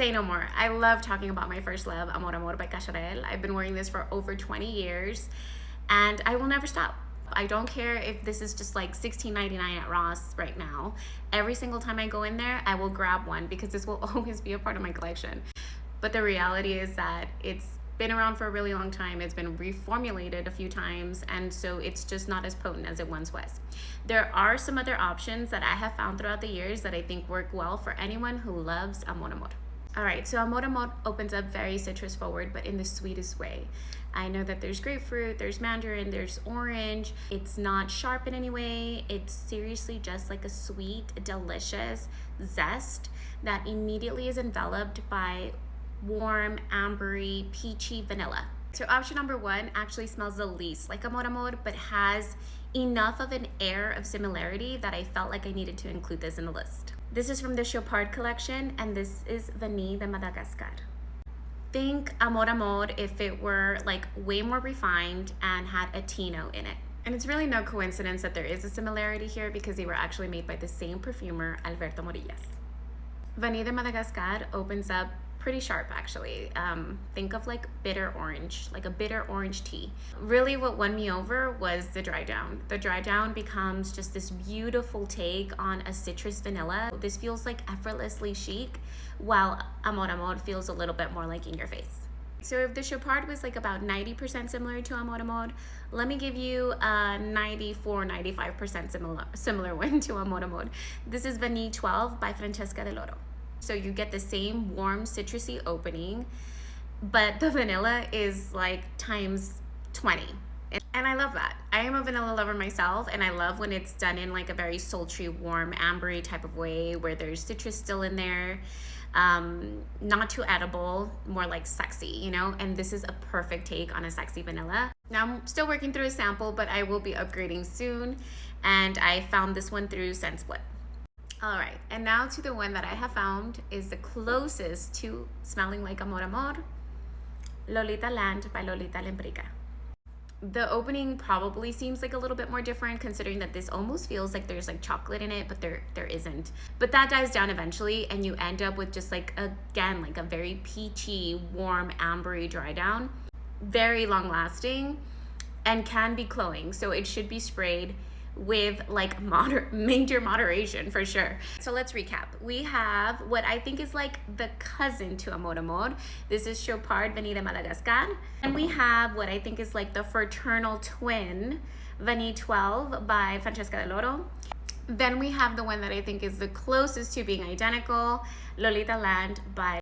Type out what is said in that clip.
Say no more. I love talking about my first love, Amor Amor by Cacharel. I've been wearing this for over 20 years and I will never stop. I don't care if this is just like $16.99 at Ross right now. Every single time I go in there, I will grab one because this will always be a part of my collection. But the reality is that it's been around for a really long time. It's been reformulated a few times, and so it's just not as potent as it once was. There are some other options that I have found throughout the years that I think work well for anyone who loves Amor Amor. All right, so Amor Amor opens up very citrus forward, but in the sweetest way. I know that there's grapefruit, there's mandarin, there's orange. It's not sharp in any way. It's seriously just like a sweet, delicious zest that immediately is enveloped by warm, ambery, peachy vanilla. So option number one actually smells the least like Amor Amor, but has enough of an air of similarity that I felt like I needed to include this in the list. This is from the Chopard collection, and this is Vanille de Madagascar. Think Amor Amor if it were like way more refined and had a Tino in it. And it's really no coincidence that there is a similarity here because they were actually made by the same perfumer, Alberto Morillas. Vanille de Madagascar opens up pretty sharp actually. Think of like bitter orange, like a bitter orange tea. Really what won me over was the dry down. The dry down becomes just this beautiful take on a citrus vanilla. This feels like effortlessly chic, while Amor Amor feels a little bit more like in your face. So if the Chopard was like about 90% similar to Amor Amor, let me give you a 94-95% similar one to Amor Amor. This is Vanille 12 by Francesca Del Oro. So you get the same warm citrusy opening, but the vanilla is like times 20. And I love that. I am a vanilla lover myself, and I love when it's done in like a very sultry, warm, ambery type of way where there's citrus still in there. Not too edible, more like sexy, you know? And this is a perfect take on a sexy vanilla. Now I'm still working through a sample, but I will be upgrading soon. And I found this one through ScentSplit. All right, and now to the one that I have found is the closest to smelling like Amor Amor, Lolita Land by Lolita Lembrica. The opening probably seems like a little bit more different considering that this almost feels like there's like chocolate in it, but there isn't. But that dies down eventually and you end up with just like, again, like a very peachy, warm, ambery dry down. Very long lasting and can be cloying, so it should be sprayed with like major moderation for sure. So let's recap. We have what I think is like the cousin to Amor Amor. This is Chopard Vanille de Madagascar. And we have what I think is like the fraternal twin, Vanille 12 by Francesca Del Oro. Then we have the one that I think is the closest to being identical, Lolita Land by